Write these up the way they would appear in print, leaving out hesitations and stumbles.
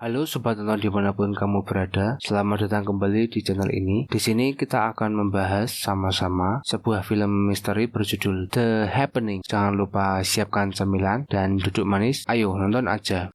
Halo Sobat Tonton dimanapun kamu berada, selamat datang kembali di channel ini. Di sini kita akan membahas sama-sama sebuah film misteri berjudul The Happening. Jangan lupa siapkan cemilan dan duduk manis. Ayo nonton aja.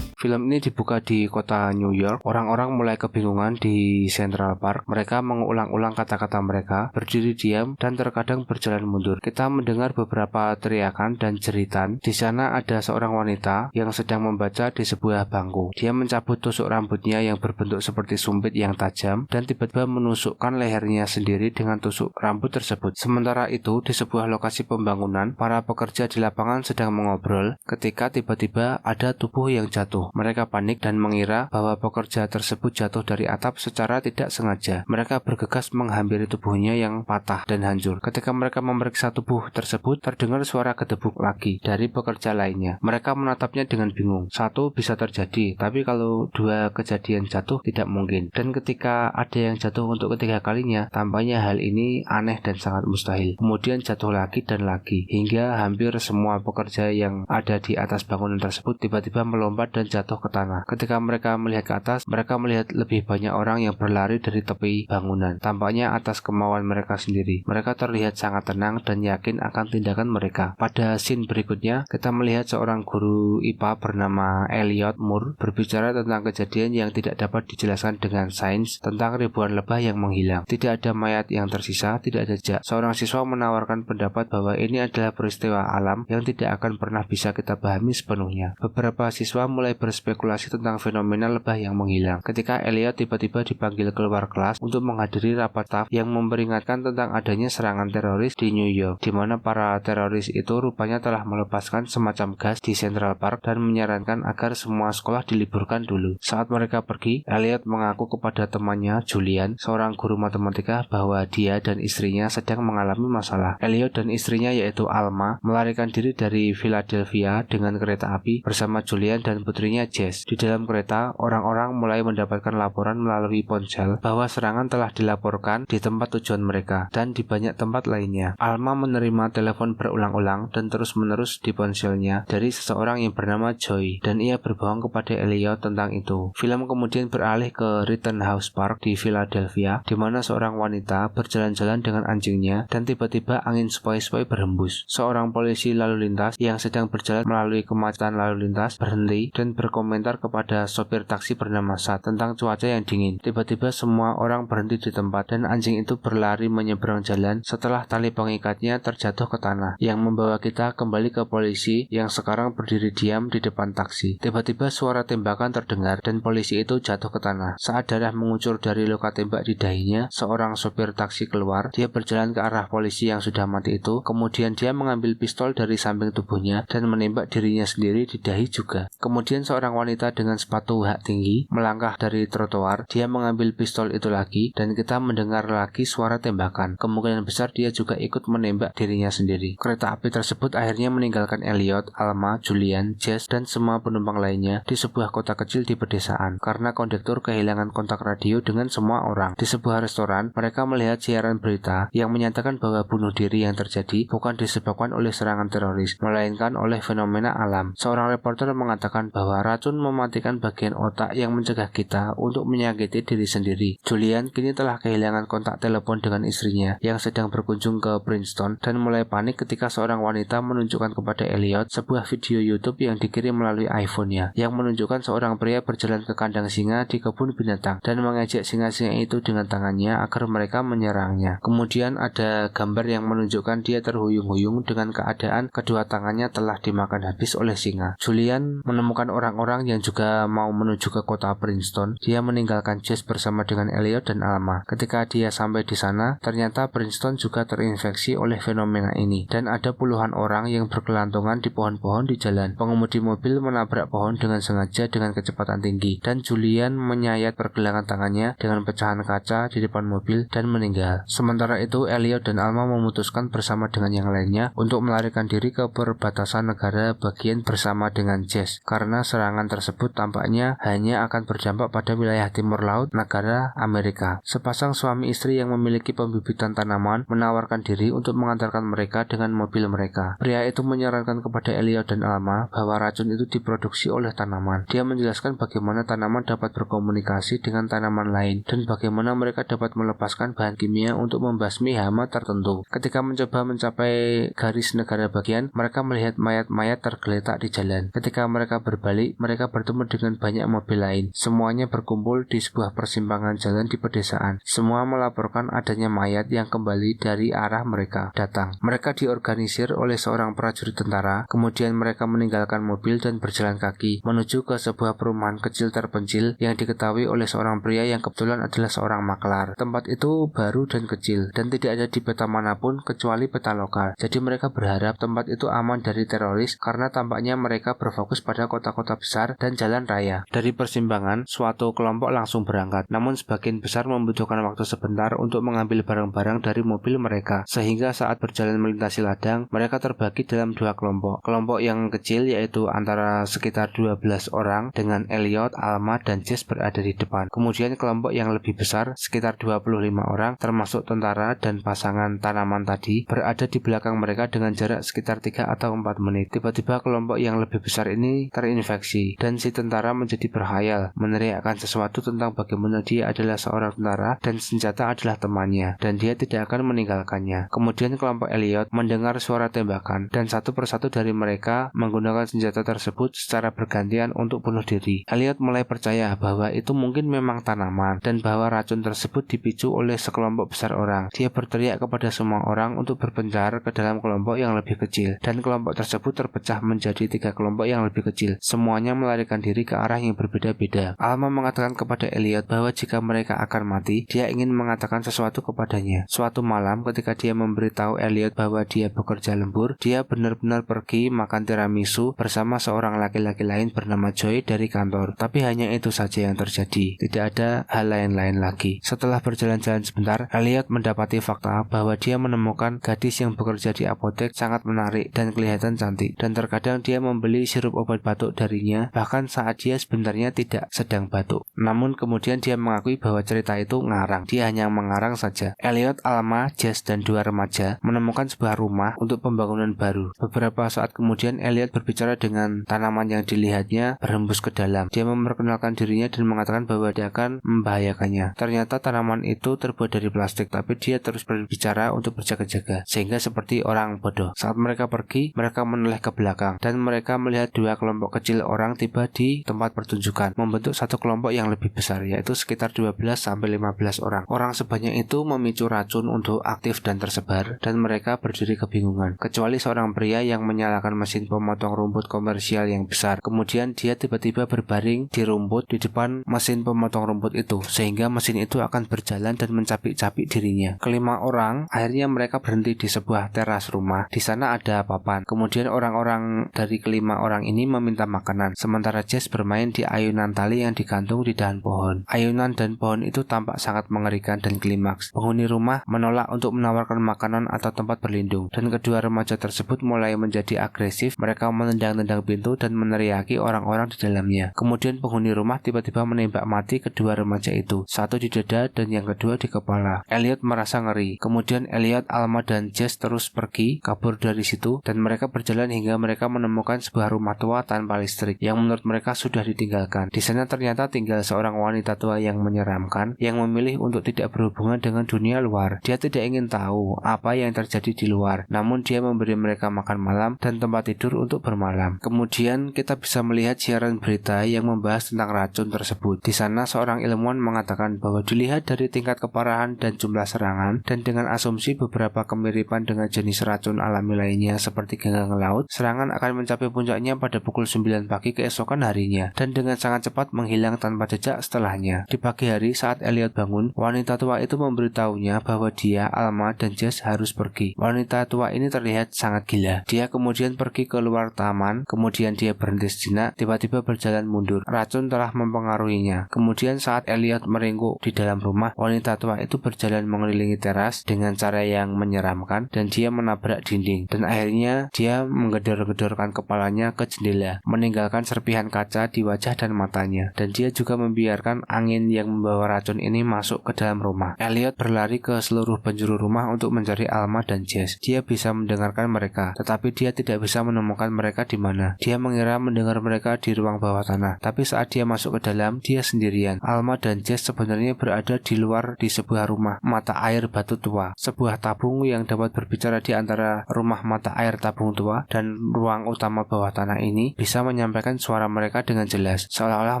Film ini dibuka di kota New York. Orang-orang mulai kebingungan di Central Park. Mereka mengulang-ulang kata-kata mereka, berdiri diam, dan terkadang berjalan mundur. Kita mendengar beberapa teriakan dan jeritan. Di sana ada seorang wanita yang sedang membaca di sebuah bangku. Dia mencabut tusuk rambutnya yang berbentuk seperti sumpit yang tajam, dan tiba-tiba menusukkan lehernya sendiri dengan tusuk rambut tersebut. Sementara itu, di sebuah lokasi pembangunan, para pekerja di lapangan sedang mengobrol ketika tiba-tiba ada tubuh yang jatuh. Mereka panik dan mengira bahwa pekerja tersebut jatuh dari atap secara tidak sengaja. Mereka bergegas menghampiri tubuhnya yang patah dan hancur. Ketika mereka memeriksa tubuh tersebut, terdengar suara gedebuk lagi dari pekerja lainnya. Mereka menatapnya dengan bingung. Satu bisa terjadi, tapi kalau dua kejadian jatuh tidak mungkin. Dan ketika ada yang jatuh untuk ketiga kalinya, tampaknya hal ini aneh dan sangat mustahil. Kemudian jatuh lagi dan lagi, hingga hampir semua pekerja yang ada di atas bangunan tersebut tiba-tiba melompat dan jatuh ke tanah. Ketika mereka melihat ke atas, mereka melihat lebih banyak orang yang berlari dari tepi bangunan. Tampaknya atas kemauan mereka sendiri. Mereka terlihat sangat tenang dan yakin akan tindakan mereka. Pada scene berikutnya, kita melihat seorang guru IPA bernama Elliot Moore berbicara tentang kejadian yang tidak dapat dijelaskan dengan sains tentang ribuan lebah yang menghilang. Tidak ada mayat yang tersisa, tidak ada jejak. Seorang siswa menawarkan pendapat bahwa ini adalah peristiwa alam yang tidak akan pernah bisa kita pahami sepenuhnya. Beberapa siswa mulai berspekulasi tentang fenomena lebah yang menghilang. Ketika Elliot tiba-tiba dipanggil keluar kelas untuk menghadiri rapat staf yang memperingatkan tentang adanya serangan teroris di New York, di mana para teroris itu rupanya telah melepaskan semacam gas di Central Park dan menyarankan agar semua sekolah diliburkan dulu. Saat mereka pergi, Elliot mengaku kepada temannya Julian, seorang guru matematika, bahwa dia dan istrinya sedang mengalami masalah. Elliot dan istrinya yaitu Alma melarikan diri dari Philadelphia dengan kereta api bersama Julian dan putrinya Jess. Di dalam kereta, orang-orang mulai mendapatkan laporan melalui ponsel bahwa serangan telah dilaporkan di tempat tujuan mereka dan di banyak tempat lainnya. Alma menerima telepon berulang-ulang dan terus-menerus di ponselnya dari seseorang yang bernama Joy, dan ia berbohong kepada Elliot tentang itu. Film kemudian beralih ke Rittenhouse Park di Philadelphia, di mana seorang wanita berjalan-jalan dengan anjingnya dan tiba-tiba angin sepoi-sepoi berhembus. Seorang polisi lalu lintas yang sedang berjalan melalui kemacetan lalu lintas berhenti dan berkomentar kepada sopir taksi bernama Sat tentang cuaca yang dingin. Tiba-tiba semua orang berhenti di tempat dan anjing itu berlari menyeberang jalan setelah tali pengikatnya terjatuh ke tanah, yang membawa kita kembali ke polisi yang sekarang berdiri diam di depan taksi. Tiba-tiba suara tembakan terdengar dan polisi itu jatuh ke tanah. Saat darah mengucur dari luka tembak di dahinya, seorang sopir taksi keluar. Dia berjalan ke arah polisi yang sudah mati itu, kemudian dia mengambil pistol dari samping tubuhnya dan menembak dirinya sendiri di dahi juga. Kemudian seorang wanita dengan sepatu hak tinggi melangkah dari trotoar. Dia mengambil pistol itu lagi dan kita mendengar lagi suara tembakan. Kemungkinan besar dia juga ikut menembak dirinya sendiri. Kereta api tersebut akhirnya meninggalkan Elliot, Alma, Julian, Jess, dan semua penumpang lainnya di sebuah kota kecil di pedesaan karena kondektur kehilangan kontak radio dengan semua orang. Di sebuah restoran, mereka melihat siaran berita yang menyatakan bahwa bunuh diri yang terjadi bukan disebabkan oleh serangan teroris, melainkan oleh fenomena alam. Seorang reporter mengatakan bahwa racun mematikan bagian otak yang mencegah kita untuk menyakiti diri sendiri. Julian kini telah kehilangan kontak telepon dengan istrinya yang sedang berkunjung ke Princeton dan mulai panik ketika seorang wanita menunjukkan kepada Elliot sebuah video YouTube yang dikirim melalui iPhone-nya yang menunjukkan seorang pria berjalan ke kandang singa di kebun binatang dan mengejek singa-singa itu dengan tangannya agar mereka menyerangnya. Kemudian ada gambar yang menunjukkan dia terhuyung-huyung dengan keadaan kedua tangannya telah dimakan habis oleh singa. Julian menemukan orang-orang yang juga mau menuju ke kota Princeton. Dia meninggalkan Jess bersama dengan Elliot dan Alma. Ketika dia sampai di sana, ternyata Princeton juga terinfeksi oleh fenomena ini dan ada puluhan orang yang berkelantungan di pohon-pohon di jalan. Pengemudi mobil menabrak pohon dengan sengaja dengan kecepatan tinggi dan Julian menyayat pergelangan tangannya dengan pecahan kaca di depan mobil dan meninggal. Sementara itu, Elliot dan Alma memutuskan bersama dengan yang lainnya untuk melarikan diri ke perbatasan negara bagian bersama dengan Jess karena serangan serangan tersebut tampaknya hanya akan berdampak pada wilayah timur laut negara Amerika. Sepasang suami istri yang memiliki pembibitan tanaman menawarkan diri untuk mengantarkan mereka dengan mobil mereka. Pria itu menyarankan kepada Elliot dan Alma bahwa racun itu diproduksi oleh tanaman. Dia menjelaskan bagaimana tanaman dapat berkomunikasi dengan tanaman lain dan bagaimana mereka dapat melepaskan bahan kimia untuk membasmi hama tertentu. Ketika mencoba mencapai garis negara bagian, mereka melihat mayat-mayat tergeletak di jalan. Ketika mereka berbalik, mereka bertemu dengan banyak mobil lain. Semuanya berkumpul di sebuah persimpangan jalan di pedesaan. Semua melaporkan adanya mayat yang kembali dari arah mereka datang. Mereka diorganisir oleh seorang prajurit tentara, kemudian mereka meninggalkan mobil dan berjalan kaki menuju ke sebuah perumahan kecil terpencil yang diketahui oleh seorang pria yang kebetulan adalah seorang maklar. Tempat itu baru dan kecil dan tidak ada di peta manapun kecuali peta lokal. Jadi mereka berharap tempat itu aman dari teroris karena tampaknya mereka berfokus pada kota-kota besar dan jalan raya. Dari persimpangan, suatu kelompok langsung berangkat, namun sebagian besar membutuhkan waktu sebentar untuk mengambil barang-barang dari mobil mereka, sehingga saat berjalan melintasi ladang, mereka terbagi dalam dua kelompok. Kelompok yang kecil yaitu antara sekitar 12 orang dengan Elliot, Alma, dan Jess berada di depan. Kemudian kelompok yang lebih besar, sekitar 25 orang, termasuk tentara dan pasangan tanaman tadi, berada di belakang mereka dengan jarak sekitar 3 atau 4 menit. Tiba-tiba kelompok yang lebih besar ini terinfeksi, dan si tentara menjadi berhayal, meneriakkan sesuatu tentang bagaimana dia adalah seorang tentara dan senjata adalah temannya, dan dia tidak akan meninggalkannya. Kemudian kelompok Elliot mendengar suara tembakan, dan satu persatu dari mereka menggunakan senjata tersebut secara bergantian untuk bunuh diri. Elliot mulai percaya bahwa itu mungkin memang tanaman, dan bahwa racun tersebut dipicu oleh sekelompok besar orang. Dia berteriak kepada semua orang untuk berpencar ke dalam kelompok yang lebih kecil, dan kelompok tersebut terpecah menjadi 3 kelompok yang lebih kecil. Semuanya melarikan diri ke arah yang berbeda-beda. Alma mengatakan kepada Elliot bahwa jika mereka akan mati, dia ingin mengatakan sesuatu kepadanya. Suatu malam ketika dia memberitahu Elliot bahwa dia bekerja lembur, dia benar-benar pergi makan tiramisu bersama seorang laki-laki lain bernama Joy dari kantor. Tapi hanya itu saja yang terjadi. Tidak ada hal lain-lain lagi. Setelah berjalan-jalan sebentar, Elliot mendapati fakta bahwa dia menemukan gadis yang bekerja di apotek sangat menarik dan kelihatan cantik, dan terkadang dia membeli sirup obat batuk darinya bahkan saat dia sebenarnya tidak sedang batuk. Namun kemudian dia mengakui bahwa cerita itu ngarang. Dia hanya mengarang saja. Elliot, Alma, Jess, dan 2 remaja menemukan sebuah rumah untuk pembangunan baru. Beberapa saat kemudian Elliot berbicara dengan tanaman yang dilihatnya berhembus ke dalam. Dia memperkenalkan dirinya dan mengatakan bahwa dia akan membahayakannya. Ternyata tanaman itu terbuat dari plastik, tapi dia terus berbicara untuk berjaga-jaga, sehingga seperti orang bodoh. Saat mereka pergi, mereka menoleh ke belakang, dan mereka melihat 2 kelompok kecil orang tiba di tempat pertunjukan, membentuk satu kelompok yang lebih besar, yaitu sekitar 12-15 orang. Orang sebanyak itu memicu racun untuk aktif dan tersebar, dan mereka berdiri kebingungan, kecuali seorang pria yang menyalakan mesin pemotong rumput komersial yang besar. Kemudian dia tiba-tiba berbaring di rumput di depan mesin pemotong rumput itu, sehingga mesin itu akan berjalan dan mencapik-capik dirinya. Kelima orang, akhirnya mereka berhenti di sebuah teras rumah. Di sana ada papan. Kemudian orang-orang dari kelima orang ini meminta makanan, sementara Jess bermain di ayunan tali yang digantung di dahan pohon. Ayunan dan pohon itu tampak sangat mengerikan dan klimaks. Penghuni rumah menolak untuk menawarkan makanan atau tempat berlindung, dan kedua remaja tersebut mulai menjadi agresif. Mereka menendang-tendang pintu dan meneriaki orang-orang di dalamnya. Kemudian penghuni rumah tiba-tiba menembak mati kedua remaja itu, satu di dada dan yang kedua di kepala. Elliot merasa ngeri. Kemudian Elliot, Alma, dan Jess terus pergi, kabur dari situ, dan mereka berjalan hingga mereka menemukan sebuah rumah tua tanpa listrik yang menurut mereka sudah ditinggalkan. Di sana ternyata tinggal seorang wanita tua yang menyeramkan, yang memilih untuk tidak berhubungan dengan dunia luar. Dia tidak ingin tahu apa yang terjadi di luar, namun dia memberi mereka makan malam dan tempat tidur untuk bermalam. Kemudian kita bisa melihat siaran berita yang membahas tentang racun tersebut. Di sana seorang ilmuwan mengatakan bahwa dilihat dari tingkat keparahan dan jumlah serangan, dan dengan asumsi beberapa kemiripan dengan jenis racun alami lainnya seperti ganggang laut, serangan akan mencapai puncaknya pada pukul 9 pagi keesokan harinya, dan dengan sangat cepat menghilang tanpa jejak setelahnya. Di pagi hari saat Elliot bangun, wanita tua itu memberitahunya bahwa dia, Alma, dan Jess harus pergi. Wanita tua ini terlihat sangat gila. Dia kemudian pergi ke luar taman, kemudian dia berhenti sejenak, tiba-tiba berjalan mundur. Racun telah mempengaruhinya. Kemudian saat Elliot meringkuk di dalam rumah, wanita tua itu berjalan mengelilingi teras dengan cara yang menyeramkan, dan dia menabrak dinding, dan akhirnya dia menggedor-gedorkan kepalanya ke jendela, meninggalkan menempelkan serpihan kaca di wajah dan matanya, dan dia juga membiarkan angin yang membawa racun ini masuk ke dalam rumah. Elliot berlari ke seluruh penjuru rumah untuk mencari Alma dan Jess. Dia bisa mendengarkan mereka, tetapi dia tidak bisa menemukan mereka di mana. Dia mengira mendengar mereka di ruang bawah tanah, tapi saat dia masuk ke dalam, dia sendirian. Alma dan Jess sebenarnya berada di luar di sebuah rumah mata air batu tua, sebuah tabung yang dapat berbicara di antara rumah mata air tabung tua dan ruang utama bawah tanah ini bisa menyampaikan suara mereka dengan jelas, seolah-olah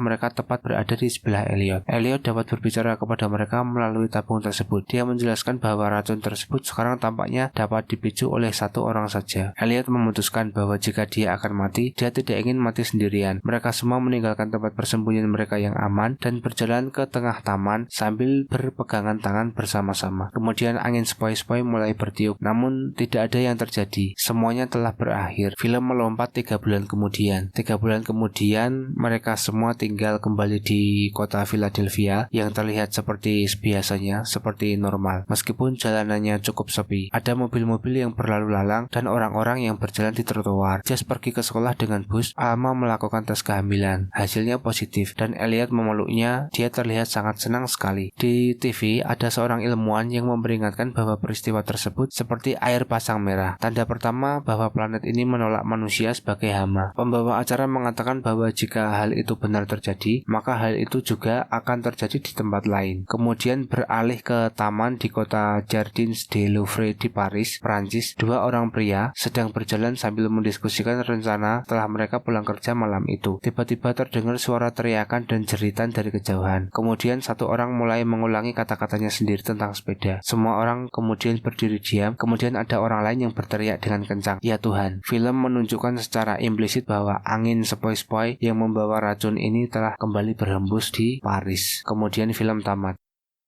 mereka tepat berada di sebelah Elliot. Elliot dapat berbicara kepada mereka melalui tabung tersebut. Dia menjelaskan bahwa racun tersebut sekarang tampaknya dapat dipicu oleh satu orang saja. Elliot memutuskan bahwa jika dia akan mati, dia tidak ingin mati sendirian. Mereka semua meninggalkan tempat persembunyian mereka yang aman dan berjalan ke tengah taman sambil berpegangan tangan bersama-sama. Kemudian angin sepoi-sepoi mulai bertiup, namun tidak ada yang terjadi. Semuanya telah berakhir. Film melompat 3 bulan kemudian. 3 bulan kemudian, mereka semua tinggal kembali di kota Philadelphia yang terlihat seperti biasanya, seperti normal. Meskipun jalanannya cukup sepi, ada mobil-mobil yang berlalu lalang dan orang-orang yang berjalan di trotoar. Jess pergi ke sekolah dengan bus. Alma melakukan tes kehamilan. Hasilnya positif dan Elliot memeluknya. Dia terlihat sangat senang sekali. Di TV, ada seorang ilmuwan yang memperingatkan bahwa peristiwa tersebut seperti air pasang merah. Tanda pertama bahwa planet ini menolak manusia sebagai hama. Pembawa acara mengatakan bahwa jika hal itu benar terjadi, maka hal itu juga akan terjadi di tempat lain. Kemudian beralih ke taman di kota Jardins de Louvre di Paris, Prancis. 2 orang pria sedang berjalan sambil mendiskusikan rencana setelah mereka pulang kerja malam itu. Tiba-tiba terdengar suara teriakan dan jeritan dari kejauhan. Kemudian satu orang mulai mengulangi kata-katanya sendiri tentang sepeda. Semua orang kemudian berdiri diam. Kemudian ada orang lain yang berteriak dengan kencang, "Ya Tuhan." Film menunjukkan secara implisit bahwa angin sepoi-sepoi yang membawa racun ini telah kembali berhembus di Paris. Kemudian film tamat.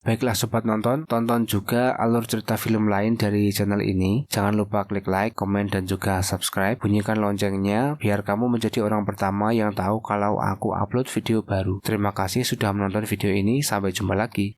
Baiklah sobat nonton, tonton juga alur cerita film lain dari channel ini. Jangan lupa klik like, komen, dan juga subscribe. Bunyikan loncengnya biar kamu menjadi orang pertama yang tahu kalau aku upload video baru. Terima kasih sudah menonton video ini, sampai jumpa lagi.